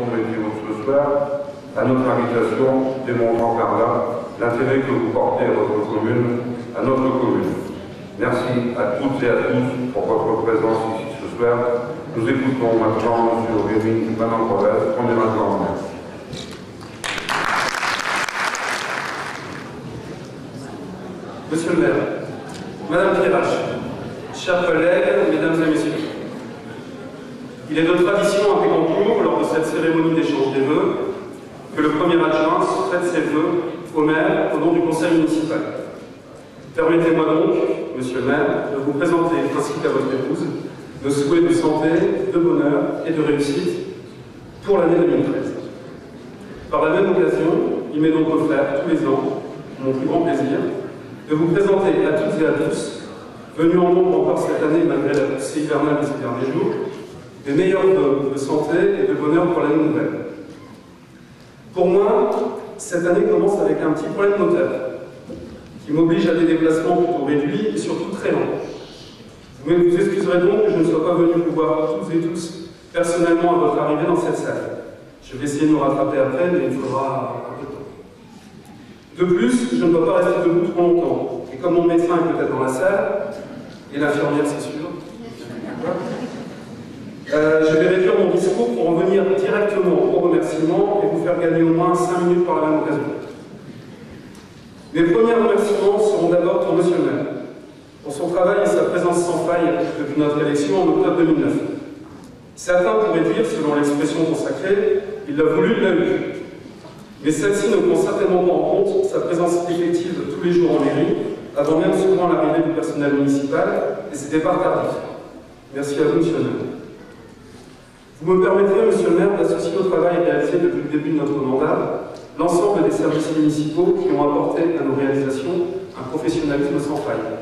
leçon de météo de ce soir, à notre invitation, démontrant par là l'intérêt que vous portez à votre commune, à notre commune. Merci à toutes et à tous pour votre présence ici ce soir. Nous écoutons maintenant M. Rémy Manon-Provence, premier adjoint au maire. Monsieur le maire, Madame Pierrache, chers collègues, mesdames et messieurs, il est de tradition à Pécancourt, lors de cette cérémonie d'échange des vœux, que le premier adjoint souhaite ses vœux au maire au nom du conseil municipal. Permettez-moi donc, monsieur le maire, de vous présenter, ainsi qu'à votre épouse, nos souhaits de santé, de bonheur et de réussite pour l'année 2013. Par la même occasion, il m'est donc offert tous les ans, mon plus grand plaisir, de vous présenter à toutes et à tous, venus en nombre encore cette année malgré la poussée hivernale de ces derniers jours, les meilleurs vœux de santé et de bonheur pour l'année nouvelle. Pour moi, cette année commence avec un petit problème notable, qui m'oblige à des déplacements plutôt réduits et surtout très lents. Vous excuserez donc que je ne sois pas venu vous voir toutes et tous personnellement à votre arrivée dans cette salle. Je vais essayer de me rattraper après, mais il faudra un peu de temps. De plus, je ne dois pas rester debout trop longtemps. Et comme mon médecin est peut-être dans la salle, et l'infirmière c'est sûr, je vais réduire mon discours pour en venir directement aux remerciements et vous faire gagner au moins 5 minutes par la même occasion. Mes premiers remerciements seront d'abord pour Monsieur le maire, pour son travail et sa présence sans faille depuis notre élection en octobre 2009. Certains pourraient dire, selon l'expression consacrée, il l'a voulu, il l'a eu. Mais celle-ci ne prend certainement pas en compte sa présence effective tous les jours en mairie, avant même souvent l'arrivée du personnel municipal et ses départs tardifs. Merci à vous, monsieur le maire. Vous me permettrez, monsieur le maire, d'associer au travail réalisé depuis le début de notre mandat l'ensemble des services municipaux qui ont apporté à nos réalisations un professionnalisme sans faille.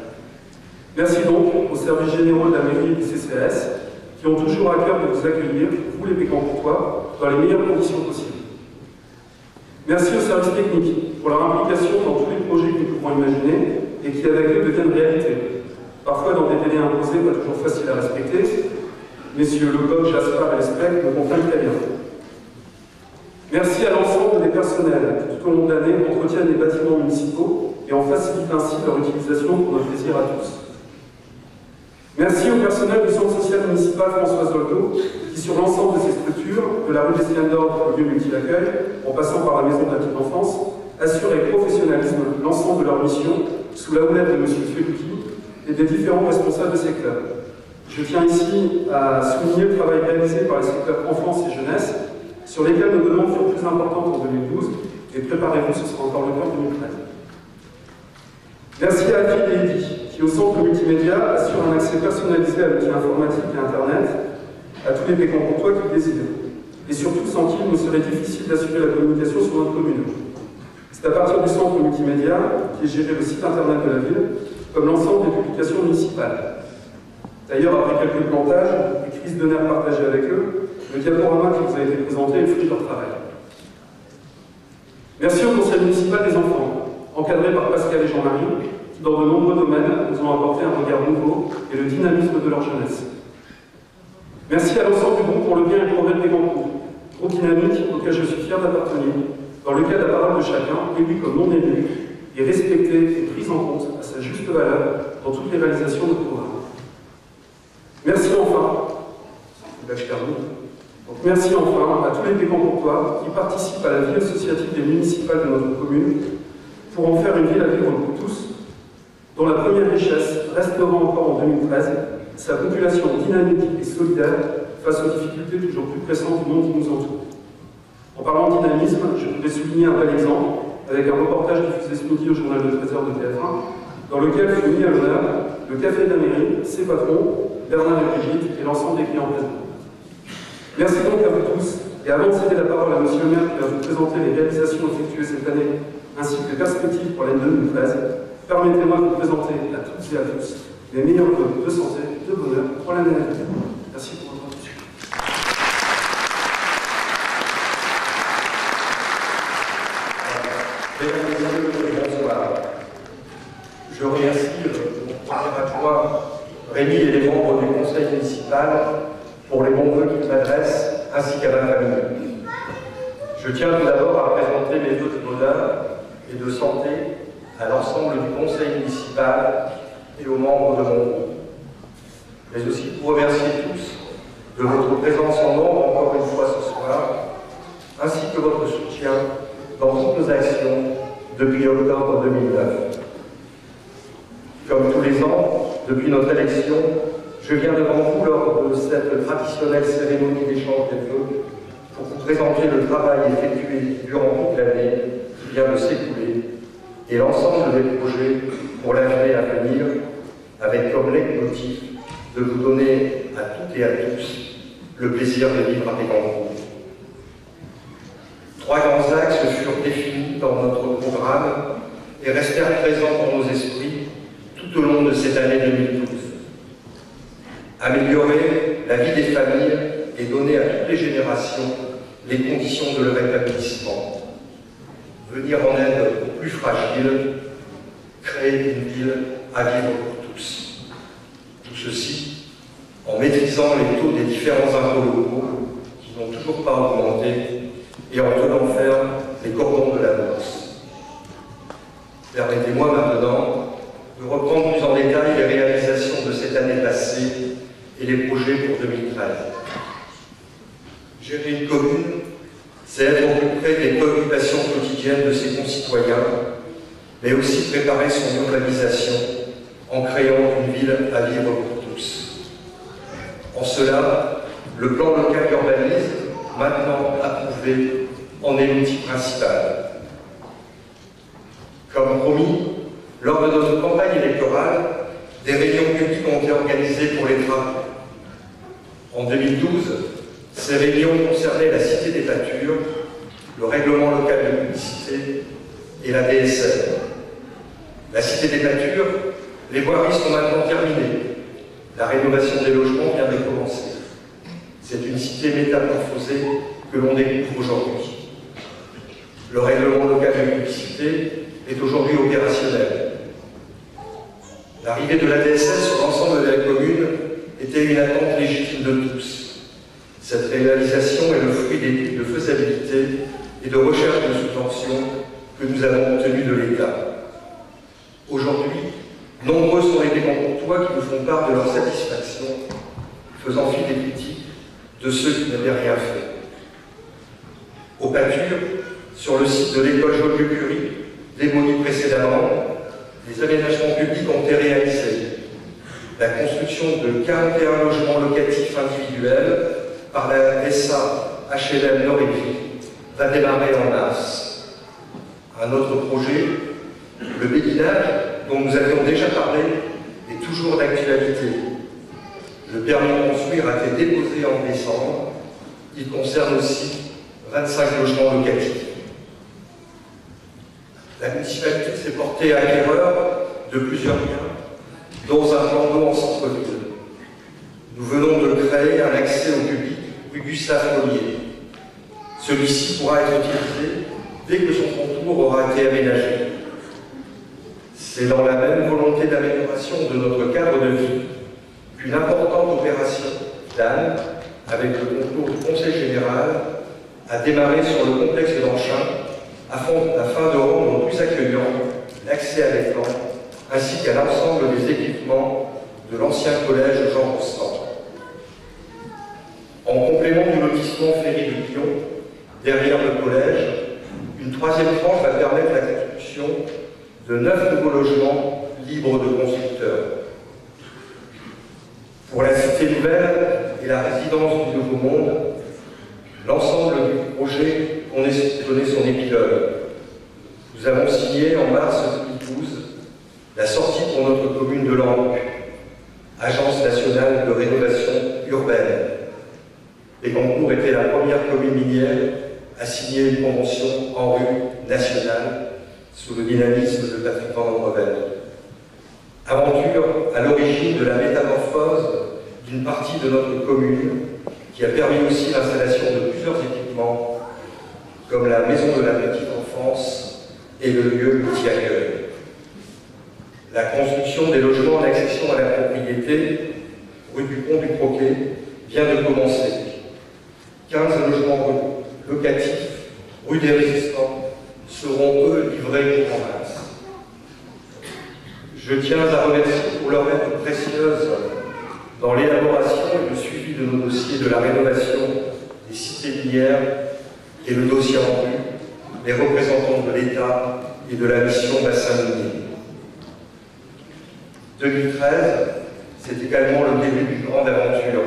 Merci donc aux services généraux de la mairie et du CCAS qui ont toujours à cœur de vous accueillir, vous les Pécancourtois, dans les meilleures conditions possibles. Merci aux services techniques pour leur implication dans tous les projets que nous pouvons imaginer et qui, avec eux, deviennent réalité. Parfois dans des délais imposés, pas toujours faciles à respecter. Messieurs Lecoq, Jaspard et Lespec me comprennent très bien. Merci à l'ensemble des personnels qui, tout au long de l'année, entretiennent les bâtiments municipaux et en facilitent ainsi leur utilisation pour notre plaisir à tous. Merci au personnel du Centre social municipal François Zoldo, qui sur l'ensemble de ces structures, de la rue des Siennes d'Or au lieu multi-accueil, en passant par la maison de la petite enfance, assurent avec professionnalisme l'ensemble de leur mission sous la houlette de M. Feluki et des différents responsables de ces clubs. Je tiens ici à souligner le travail réalisé par les secteurs enfance et jeunesse, sur lesquels nos demandes furent plus importantes en 2012, et préparez-vous, ce sera encore le cas en 2013. Merci à Phil et Eddy, qui au centre multimédia assure un accès personnalisé à l'outil informatique et Internet à tous les Pécancourtois qui le désirent. Et surtout, sans qui il nous serait difficile d'assurer la communication sur notre commune. C'est à partir du centre multimédia qui est géré le site Internet de la ville, comme l'ensemble des publications municipales. D'ailleurs, après quelques plantages et crises de nerfs partagées avec eux, le diaporama qui vous a été présenté est le fruit de leur travail. Merci au conseil municipal des enfants, encadré par Pascal et Jean-Marie, qui dans de nombreux domaines nous ont apporté un regard nouveau et le dynamisme de leur jeunesse. Merci à l'ensemble du groupe pour le bien et le progrès de Pécancourt, groupe dynamique auquel je suis fier d'appartenir, dans lequel la parole de chacun, élu comme non élu, est respectée et prise en compte à sa juste valeur dans toutes les réalisations de notre programme. Merci enfin, merci enfin à tous les Pécancourtois qui participent à la vie associative et municipale de notre commune pour en faire une ville à vivre pour tous, dont la première richesse restera encore en 2013 sa population dynamique et solidaire face aux difficultés toujours plus pressantes du monde qui nous entoure. En parlant de dynamisme, je voudrais souligner un bel exemple avec un reportage diffusé ce midi au journal de 13h de TF1, dans lequel fut mis à l'honneur le Café de la Mairie, ses patrons, Bernard et Brigitte et l'ensemble des clients présents. Merci donc à vous tous, et avant de céder la parole à Monsieur le maire qui va vous présenter les réalisations effectuées cette année, ainsi que les perspectives pour l'année 2013, permettez-moi de vous présenter à toutes et à tous les meilleurs vœux de santé, de bonheur pour l'année à venir. Merci pour votre attention. Mesdames et messieurs, bonsoir. Je remercie mon premier adjoint Rémy et les membres du conseil municipal pour les bons vœux qu'ils m'adressent, ainsi qu'à ma famille. Je tiens tout d'abord à présenter mes vœux de bonheur et de santé à l'ensemble du conseil municipal et aux membres de mon groupe, mais aussi pour remercier tous de votre présence en nombre encore une fois ce soir, ainsi que votre soutien dans toutes nos actions depuis octobre 2009. Comme tous les ans, depuis notre élection, je viens devant vous lors de cette traditionnelle cérémonie d'échange des vœux pour vous présenter le travail effectué durant toute l'année qui vient de s'écouler et l'ensemble des projets pour l'année à venir, avec comme leitmotiv de vous donner à toutes et à tous le plaisir de vivre avec vous. 3 grands axes furent définis dans notre programme et restèrent présents dans nos esprits tout au long de cette année 2012. Améliorer la vie des familles et donner à toutes les générations les conditions de leur établissement. Venir en aide aux plus fragiles, créer une ville à vivre pour tous. Tout ceci en maîtrisant les taux des différents impôts locaux qui n'ont toujours pas augmenté et en tenant ferme les cordons de la bourse. Permettez-moi maintenant de reprendre plus en détail les réalisations de cette année passée et les projets pour 2013. Gérer une commune, c'est être au plus près des préoccupations quotidiennes de ses concitoyens, mais aussi préparer son urbanisation en créant une ville à vivre pour tous. En cela, le plan local d'urbanisme, maintenant approuvé, en est l'outil principal. Comme promis, lors de notre campagne électorale, des réunions publiques ont été organisées pour les travaux. En 2012, ces réunions concernaient la Cité des Pâtures, le règlement local de publicité et la DSR. La Cité des Pâtures, les voiries sont maintenant terminées. La rénovation des logements vient de commencer. C'est une cité métamorphosée que l'on découvre aujourd'hui. Le règlement local de publicité est aujourd'hui opérationnel. L'arrivée de la DSR sur l'ensemble de la commune était une attente légitime de tous. Cette réalisation est le fruit d'études de faisabilité et de recherche de subventions que nous avons obtenues de l'État. Aujourd'hui, nombreux sont les mécontentois qui nous font part de leur satisfaction, faisant fi des critiques de ceux qui n'avaient rien fait. Aux Pâtures, sur le site de l'école Joliot-Curie, démoli précédemment, les aménagements publics ont été réalisés. La construction de 41 logements locatifs individuels par la SA HLM Nord-et-Vie va démarrer en mars. Un autre projet, le béguinage, dont nous avions déjà parlé, est toujours d'actualité. Le permis de construire a été déposé en décembre. Il concerne aussi 25 logements locatifs. La municipalité s'est portée acquéreur de plusieurs biens, dont un plan d'eau en centre-ville. Nous venons de créer un accès au public rue Gustave Collier. Celui-ci pourra être utilisé dès que son contour aura été aménagé. C'est dans la même volonté d'amélioration de notre cadre de vie qu'une importante opération DAN, avec le concours du Conseil général, a démarré sur le complexe d'Anchin afin de rendre plus accueillant l'accès à l'écran ainsi qu'à l'ensemble des équipements de l'ancien collège Jean Rostand. En complément du lotissement Ferry de Lyon, derrière le collège, une 3e tranche va permettre la construction de 9 nouveaux logements libres de constructeurs. Pour la cité nouvelle et la résidence du Nouveau Monde, l'ensemble du projet on est donné son épilogue. Nous avons signé en mars 2012 la sortie pour notre commune de l'ANRU, Agence nationale de rénovation urbaine. Bécancour était la première commune minière à signer une convention ANRU nationale sous le dynamisme de Patrick Van Andrevel. Aventure à l'origine de la métamorphose d'une partie de notre commune qui a permis aussi l'installation de plusieurs équipements comme la maison de la petite enfance et le lieu multi-accueil. La construction des logements d'accession à la propriété, rue du Pont du Croquet, vient de commencer. 15 logements locatifs rue des Résistants, seront eux livrés en masse. Je tiens à remercier pour leur aide précieuse dans l'élaboration et le suivi de nos dossiers de la rénovation des cités minières et le dossier rendu, les représentants de l'État et de la mission bassin minier. 2013, c'est également le début d'une grande aventure,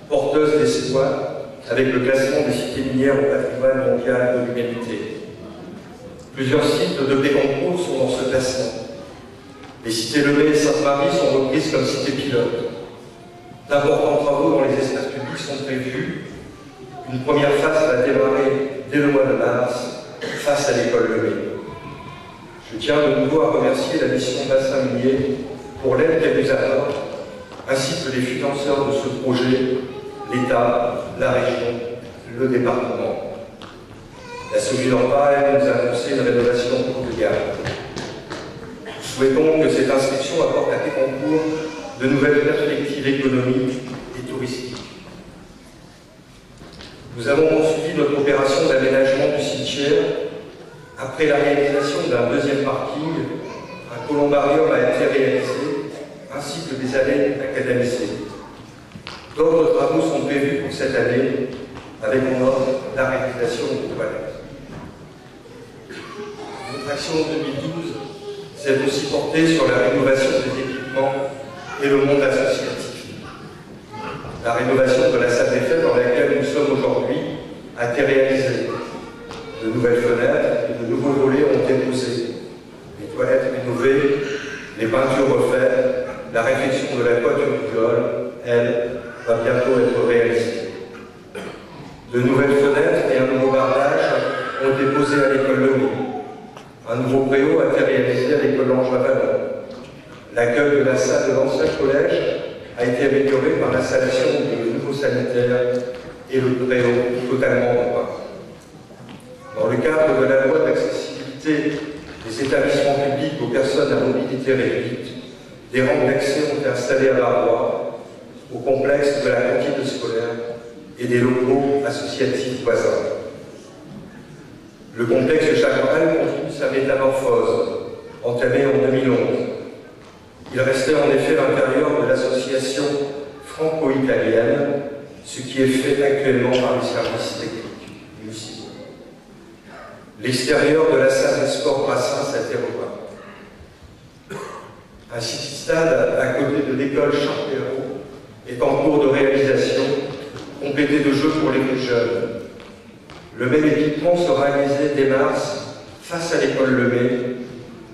porteuse d'espoir, avec le classement des cités minières au patrimoine mondial de l'humanité. Plusieurs sites de Bécancour sont dans ce classement. Les cités Lemay et Sainte-Marie sont reprises comme cités pilotes. D'importants travaux dans les espaces publics sont prévus. Une première phase va démarrer dès le mois de mars, face à l'école Lemay. Je tiens de nouveau à remercier la mission bassin minier pour l'aide qu'elle nous apporte, ainsi que les financeurs de ce projet, l'État, la région, le département. La Sogie-Norpa, elle nous a annoncé une rénovation courte de gamme. Nous souhaitons que cette inscription apporte à Bécancour de nouvelles perspectives économiques et touristiques. Nous avons poursuivi notre opération d'aménagement du cimetière. Après la réalisation d'un deuxième parking, un columbarium a été réalisé, ainsi que des allées académisées. D'autres travaux sont prévus pour cette année, avec en ordre la réalisation des toilettes. Notre action 2012 s'est aussi portée sur la rénovation des équipements et le monde associatif. La rénovation de la salle des fêtes dans laquelle nous sommes aujourd'hui a été réalisée. De nouvelles fenêtres et de nouveaux volets ont été posés. Les toilettes rénovées, les peintures refaites, la réfection de la toiture du hall, elle, va bientôt être réalisée. De nouvelles fenêtres et un nouveau bardage ont été posés à l'école Lemay. Un nouveau préau a été réalisé à l'école Langevin-Vallon. L'accueil de la salle de l'ancien collège a été amélioré par l'installation de nouveaux sanitaires et le préau totalement repeint. Dans le cadre de la loi d'accessibilité des établissements publics aux personnes à mobilité réduite, des rampes d'accès ont été installées à Barrois, au complexe de la cantine scolaire et des locaux associatifs voisins. Le complexe Chaparral continue sa métamorphose, entamée en 2011. Il restait en effet l'intérieur de l'association franco-italienne, ce qui est fait actuellement par les services techniques municipaux. L'extérieur de la salle des sports Brassens a été repeint. Un city-stade à côté de l'école Charles-Perrault est en cours de réalisation, complété de jeux pour les plus jeunes. Le même équipement sera réalisé dès mars face à l'école Lemay,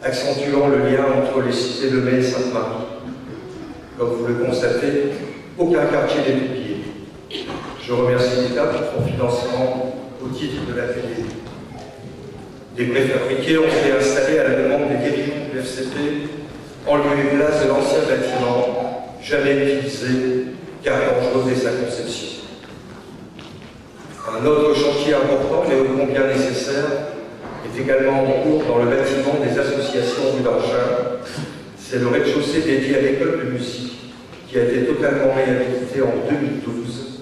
accentuant le lien entre les cités Lemay et Sainte-Marie. Comme vous le constatez, aucun quartier n'est oublié. Je remercie l'État pour son financement au titre de la télé. Des préfabriqués ont été installés à la demande des dirigeants du FCP en lieu et place de l'ancien bâtiment, jamais utilisé car dangereux dès sa conception. Un autre chantier important, mais ô combien nécessaire, est également en cours dans le bâtiment des associations rue d'Archin. C'est le rez-de-chaussée dédié à l'école de musique qui a été totalement réhabilité en 2012.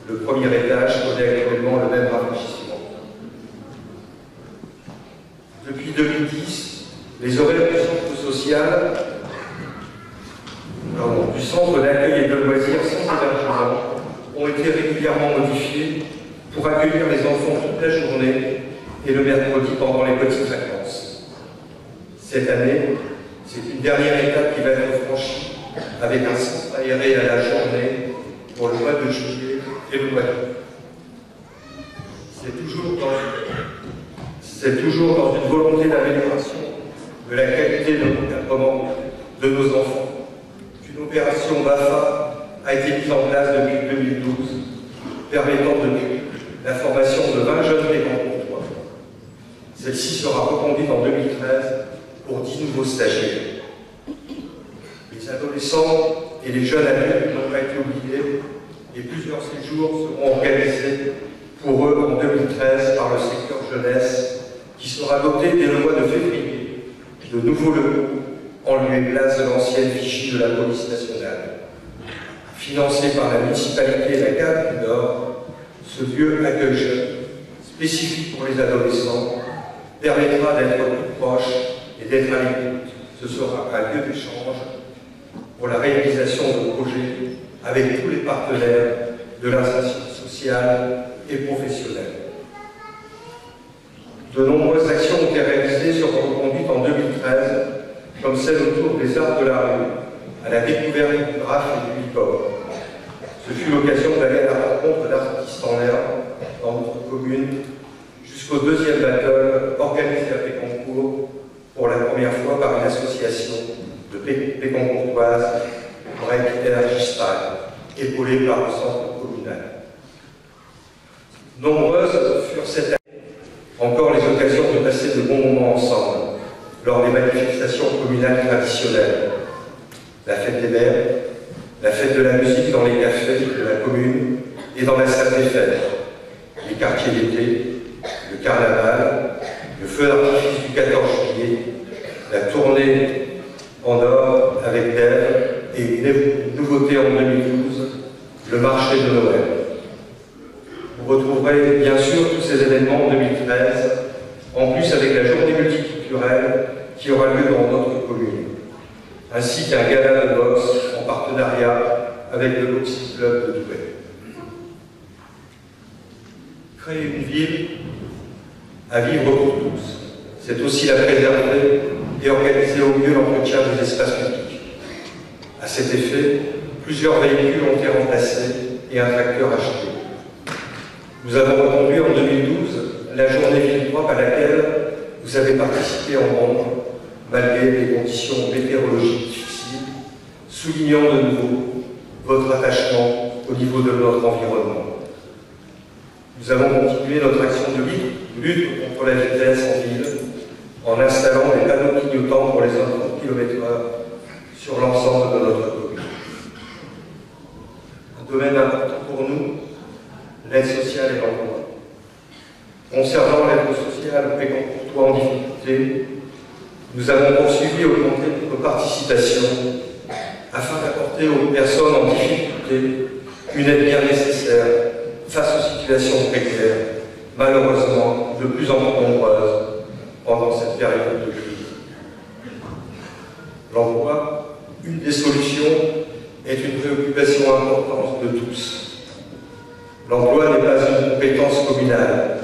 Le premier étage connaît actuellement le même rafraîchissement. Depuis 2010, les horaires du centre social, du centre d'accueil et de loisirs sans hébergement ont été régulièrement modifiés pour accueillir les enfants toute la journée et le mercredi pendant les petites vacances. Cette année, c'est une dernière étape qui va être franchie avec un centre aéré à la journée pour le mois de juillet et le mois d'août. C'est toujours dans une volonté d'amélioration de la qualité de l'encadrement de nos enfants qu'une opération BAFA a été mise en place depuis 2012, permettant depuis la formation de 20 jeunes bécancourtois. Celle-ci sera reconduite en 2013 pour 10 nouveaux stagiaires. Les adolescents et les jeunes adultes n'ont pas été oubliés et plusieurs séjours seront organisés pour eux en 2013 par le secteur jeunesse qui sera doté dès le mois de février de nouveaux locaux en lieu et place de l'ancienne vigie de la police nationale. Financé par la municipalité et la CAP du Nord, ce lieu accueille jeunes, spécifique pour les adolescents, permettra d'être plus proche et d'être à l'écoute. Ce sera un lieu d'échange pour la réalisation de projets avec tous les partenaires de l'insertion sociale et professionnelle. De nombreuses actions ont été réalisées sur votre conduite en 2013, comme celle autour des arts de la rue, à la découverte du graphe et du hip-hop. Ce fut l'occasion d'aller à la rencontre d'artistes en herbe dans notre commune, jusqu'au deuxième battle organisé à Péconcourt pour la première fois par une association de Péconcourtoises, Break Energy Style, épaulée par le centre communal. Nombreuses furent cette année encore les occasions de passer de bons moments ensemble lors des manifestations communales traditionnelles. La fête des mères, la fête de la musique dans les cafés de la commune et dans la salle des fêtes, les quartiers d'été, le carnaval, le feu d'artifice du 14 juillet, la tournée en or avec Dave et une nouveauté en 2012, le marché de Noël. Vous retrouverez bien sûr tous ces événements en 2013, en plus avec la journée multiculturelle qui aura lieu dans notre commune, ainsi qu'un gala de boxe en partenariat avec le Boxing Club de Douai. Créer une ville à vivre pour tous, c'est aussi la préserver et organiser au mieux l'entretien des espaces publics. À cet effet, plusieurs véhicules ont été remplacés et un tracteur acheté. Nous avons reconduit en 2012 la journée ville propre à laquelle vous avez participé en grand nombre, malgré des conditions météorologiques difficiles, soulignant de nouveau votre attachement au niveau de notre environnement. Nous avons continué notre action de lutte contre la vitesse en ville en installant des panneaux clignotants pour les autres km/h sur l'ensemble de notre commune. Un domaine important pour nous, l'aide sociale et l'emploi. Concernant l'aide sociale Péconcourtois en difficulté, nous avons poursuivi et augmenté notre participation afin d'apporter aux personnes en difficulté une aide bien nécessaire face aux situations précaires, malheureusement de plus en plus nombreuses pendant cette période de crise. L'emploi, une des solutions, est une préoccupation importante de tous. L'emploi n'est pas une compétence communale.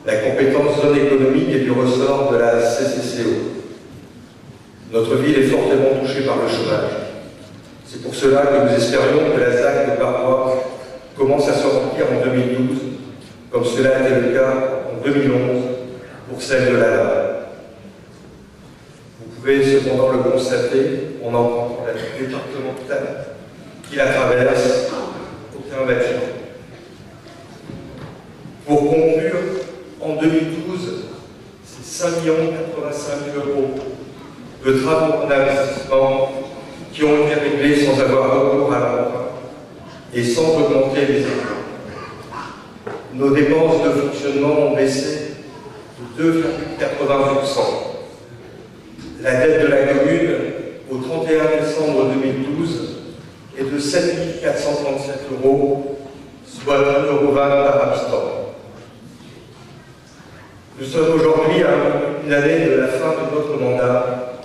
La compétence zone économique est du ressort de la CCCO. Notre ville est fortement touchée par le chômage. C'est pour cela que nous espérions que la ZAC de Barrois commence à se remplir en 2012, comme cela a été le cas en 2011 pour celle de la Lave. Vous pouvez cependant le constater en empruntant la route départementale qui la traverse, aucun bâtiment. Pour conclure, en 2012, c'est 5 085 000 € de travaux en investissement qui ont été réglés sans avoir recours à l'emprunt et sans augmenter les impôts. Nos dépenses de fonctionnement ont baissé de 2,80%. La dette de la commune au 31 décembre 2012 est de 7 437 €, soit 1,20 € par habitant. Nous sommes aujourd'hui à une année de la fin de notre mandat.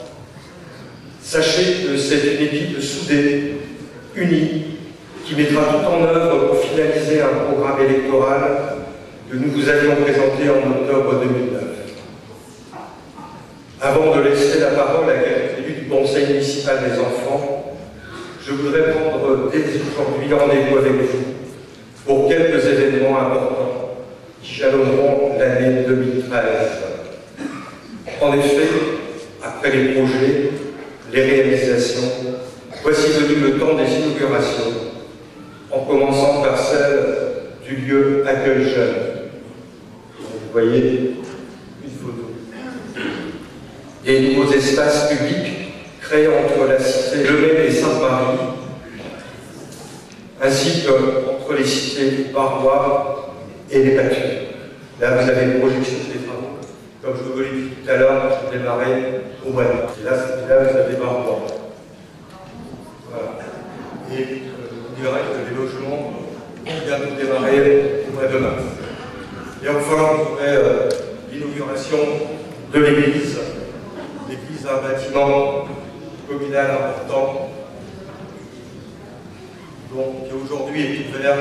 Sachez que c'est une équipe soudée, unie, qui mettra tout en œuvre pour finaliser un programme électoral que nous vous avions présenté en octobre 2009. Avant de laisser la parole à quelques élus du Conseil municipal des enfants, je voudrais prendre dès aujourd'hui rendez-vous avec vous pour quelques événements importants qui jalonneront l'année 2013. En effet, après les projets, les réalisations, voici venu le temps des inaugurations, en commençant par celle du lieu Accueil Jeune. Vous voyez une photo. Des nouveaux espaces publics créés entre la cité Lemay et Sainte-Marie, ainsi qu'entre les cités Barrois et les Battues. Là, vous avez une projection des travaux. Comme je vous l'ai dit tout à l'heure, je démarrais au mois d'août. Et là, vous avez Barrois. Voilà. Et on dirait que les logements vont bientôt démarrer au mois de mars. Et enfin, vous aurez l'inauguration de l'église. L'église a un bâtiment communal important, donc, qui aujourd'hui est ouvert,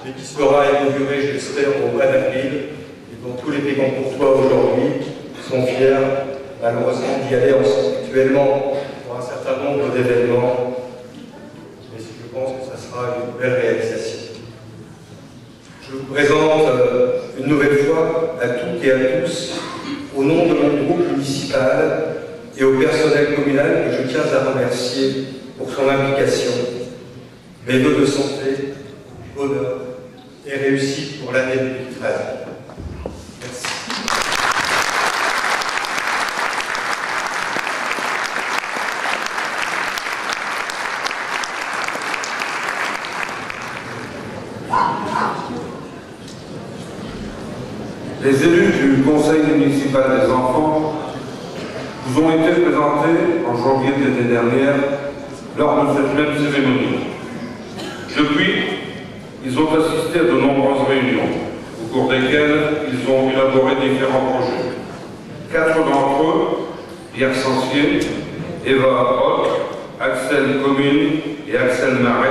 mais qui sera inauguré, j'espère, au mois d'avril, et dont tous les Pécancourtois aujourd'hui sont fiers, malheureusement, d'y aller actuellement pour un certain nombre d'événements, mais je pense que ça sera une belle réalisation. Je vous présente une nouvelle fois à toutes et à tous, au nom de mon groupe municipal et au personnel communal que je tiens à remercier pour son implication, mes vœux de santé, bonheur et réussite pour l'année 2013. Merci. Les élus du Conseil municipal des enfants vous ont été présentés en janvier de l'année dernière lors de cette même cérémonie. Depuis, ils ont assisté à de nombreuses réunions, au cours desquelles ils ont élaboré différents projets. 4 d'entre eux, Pierre Sancier, Eva Hoc, Axel Commune et Axel Marais,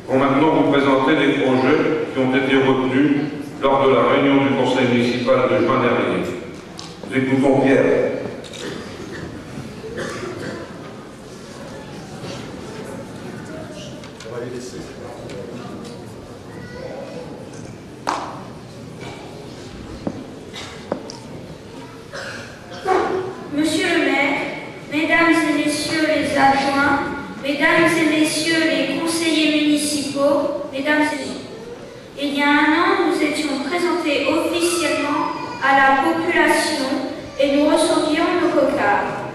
vont maintenant vous présenter les projets qui ont été retenus lors de la réunion du Conseil municipal de juin dernier. Nous écoutons Pierre. On va les laisser. Monsieur le maire, mesdames et messieurs les adjoints, mesdames et messieurs les conseillers municipaux, mesdames et messieurs, il y a un an, nous étions présentés officiellement à la population et nous recevions nos cocards.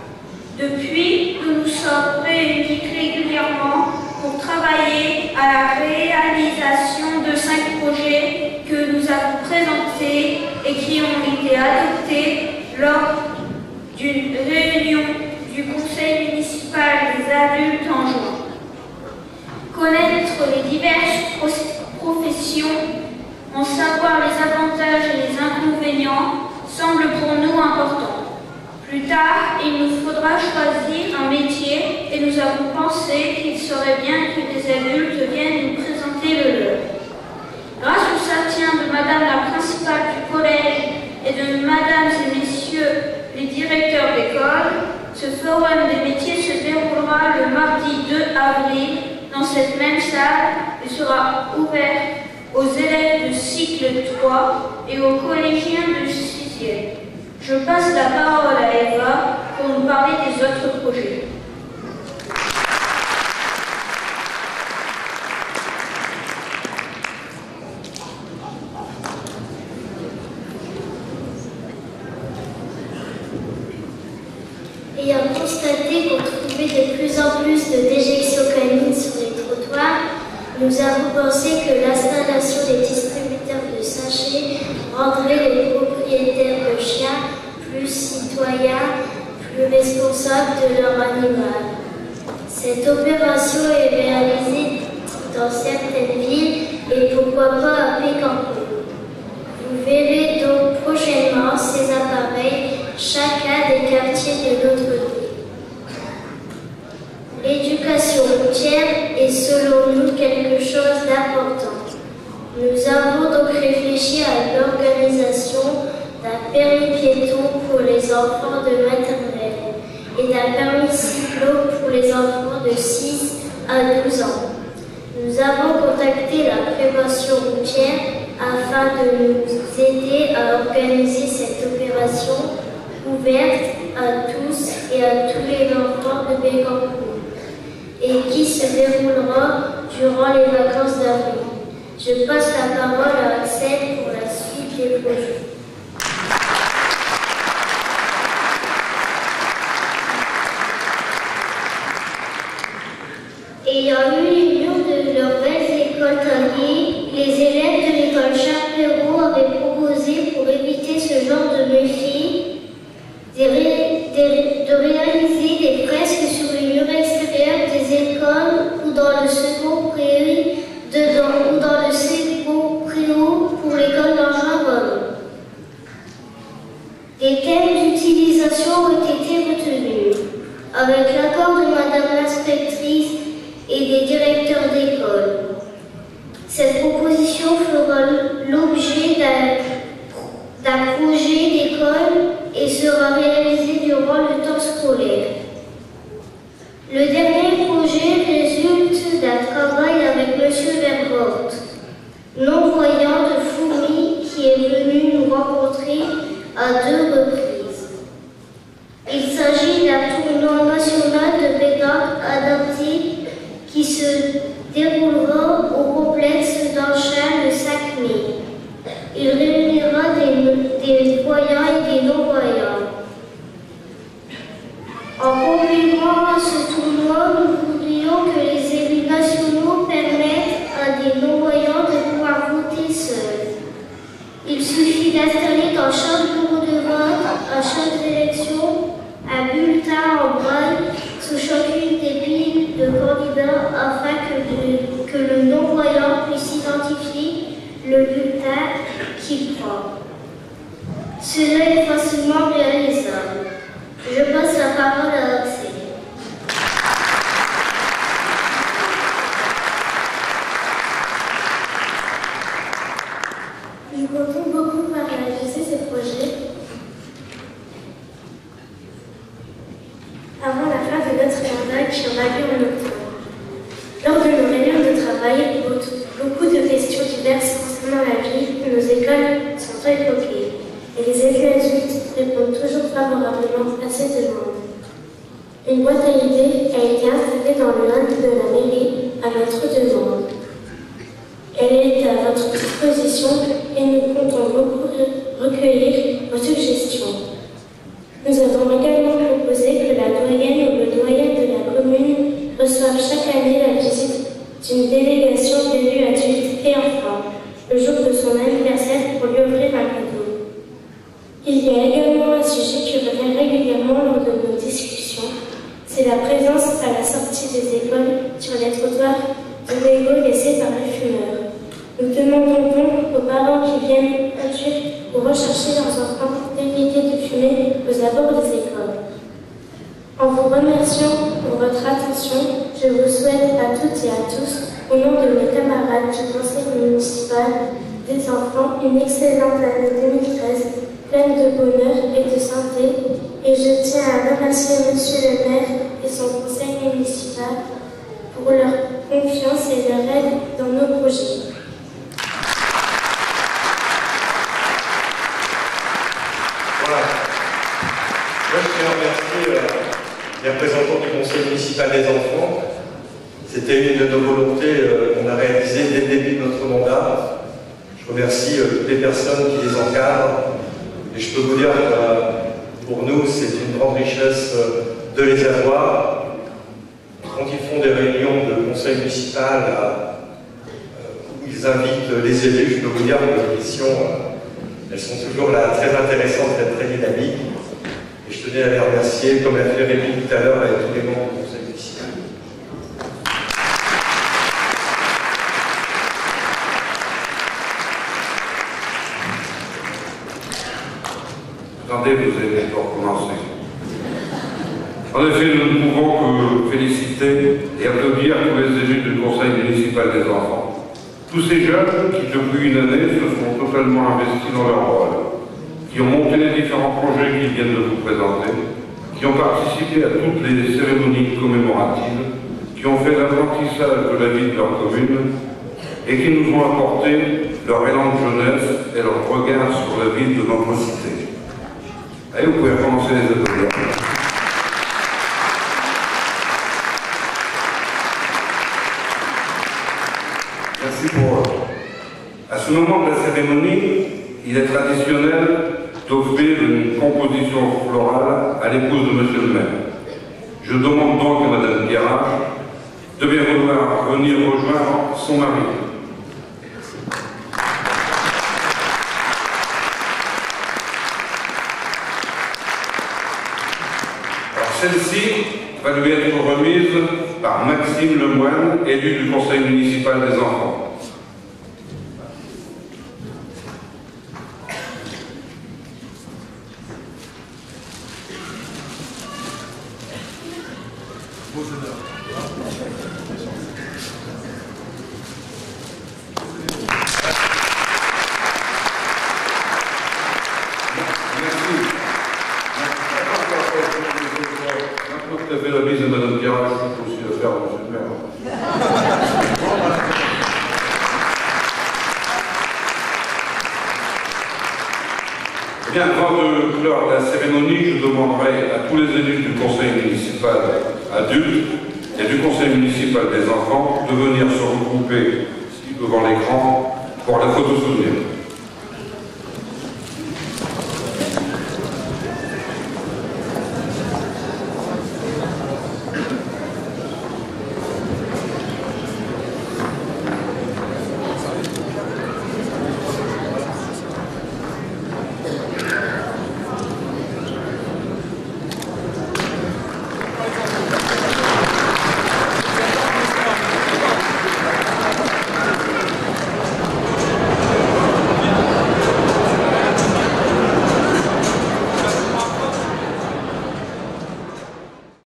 Depuis, nous nous sommes réunis régulièrement pour travailler à la réalisation de 5 projets que nous avons présentés et qui ont été adoptés lors d'une réunion du conseil municipal des adultes en juin. Connaître les diverses professions, en savoir les avantages et les inconvénients semble pour nous important. Plus tard, il nous faudra choisir un métier et nous avons pensé qu'il serait bien que des adultes viennent nous présenter le leur. Grâce au soutien de Madame la principale du collège et de Mesdames et Messieurs les directeurs d'école, ce forum des métiers se déroulera le mardi 2 avril dans cette même salle et sera ouvert aux élèves de cycle 3 et aux collégiens de 6e. Je passe la parole à Eva pour nous parler des autres projets. Ayant constaté qu'on trouvait de plus en plus de déjections canines sur les trottoirs, nous avons pensé que l'installation des distributeurs de sachets rendrait les propriétaires de chiens plus citoyens, plus responsables de leur animal. Cette opération est réalisée dans certaines villes et pourquoi pas à Pécancourt. Vous verrez donc prochainement ces appareils chacun des quartiers de notre ville. L'éducation routière est selon nous quelque chose d'important. Nous avons donc réfléchi à l'organisation d'un permis piéton pour les enfants de maternelle et d'un permis cyclo pour les enfants de 6 à 12 ans. Nous avons contacté la prévention routière afin de nous aider à organiser cette opération ouverte à tous et à tous les enfants de Pécancourt et qui se déroulera durant les vacances d'avril. Je passe la parole à Axel pour la suite des projets. Ayant eu l'union de leurs belles écoles Tanguy, les élèves de l'école Charles Perrault avaient proposé, pour éviter ce genre de méfis, de réaliser des fresques sur les murs extérieurs des écoles ou dans le second préau pour l'école d'Angers. Cette proposition fera l'objet d'un projet d'école et sera réalisée durant le temps scolaire. Le dernier projet résulte d'un travail avec M. Vervoort, non-voyant de Foumy, qui est venu nous rencontrer à 2 reprises. Il s'agit d'un tournoi national de pétanque adapté qui se déroulera au complexe d'Anchin le 5 mai. Il réunira des voyants et des non-voyants. En contribuant à ce tournoi, nous voudrions que les élus nationaux permettent à des non-voyants de pouvoir voter seuls. Il suffit d'installer dans chaque bureau de vote, à chaque élection, un bulletin en braille sous chacune des piles de candidats afin que le non-voyant puisse identifier le bulletin qu'il prend. Cela est facilement réalisable. Je passe la parole à Axel. Nous comptons beaucoup pour réaliser ces projets avant la fin de notre mandat qui aura lieu en octobre. Lors de nos réunions de travail, beaucoup de questions diverses concernant la vie de nos écoles sont évoquées et les élus adultes répondent toujours favorablement à ces demandes. Une boîte à idées a été installée dans le hall de la mairie à notre demande. Elle est à votre disposition et nous comptons beaucoup recueillir vos suggestions. Nous avons également proposé que la doyenne ou le doyen de la commune reçoive chaque année la visite d'une délégation d'élus adultes et enfants le jour de son anniversaire pour lui offrir un cadeau. Il y a également un sujet qui revient régulièrement lors de nos discussions, c'est la présence à la sortie des écoles sur les trottoirs de mégots laissés par les fumeurs. Nous demandons donc aux parents qui viennent conduire ou rechercher leurs enfants d'éviter de fumer aux abords des écoles. En vous remerciant pour votre attention, je vous souhaite à toutes et à tous, au nom de mes camarades du conseil municipal des enfants, une excellente année 2013, pleine de bonheur et de santé, et je tiens à remercier Monsieur le maire et son conseil municipal pour leur confiance et leur aide dans nos projets. Voilà. Moi, je tiens à remercier les représentants du conseil municipal des enfants. C'était une de nos volontés qu'on a réalisées dès le début de notre mandat. Je remercie toutes les personnes qui les encadrent. Et je peux vous dire que pour nous, c'est une grande richesse de les avoir. Quand ils font des réunions de conseil municipal où ils invitent les élus, je peux vous dire que les questions, elles sont toujours là, très intéressantes et très dynamiques. Et je tenais à les remercier, comme l'a fait Rémi tout à l'heure, avec tous les membres du conseil municipal. Attendez, vous allez recommencer. En effet, nous ne pouvons que féliciter et applaudir tous les élus du conseil municipal des enfants. Tous ces jeunes qui, depuis une année, se sont totalement investis dans leur rôle, qui ont monté les différents projets qu'ils viennent de vous présenter, qui ont participé à toutes les cérémonies commémoratives, qui ont fait l'apprentissage de la vie de leur commune et qui nous ont apporté leur élan de jeunesse et leur regard sur la vie de notre cité. Allez, vous pouvez commencer les applaudissements. Merci pour eux. À ce moment de la cérémonie, il est traditionnel d'offrir une composition florale à l'épouse de Monsieur le maire. Je demande donc à Madame Guérard de bien vouloir venir rejoindre son mari. Celle-ci va lui être remise par Maxime Lemoine, élu du conseil municipal des enfants. Bien, avant de clore la cérémonie, je demanderai à tous les élus du conseil municipal adulte et du conseil municipal des enfants de venir se regrouper ici devant l'écran pour la photo souvenir.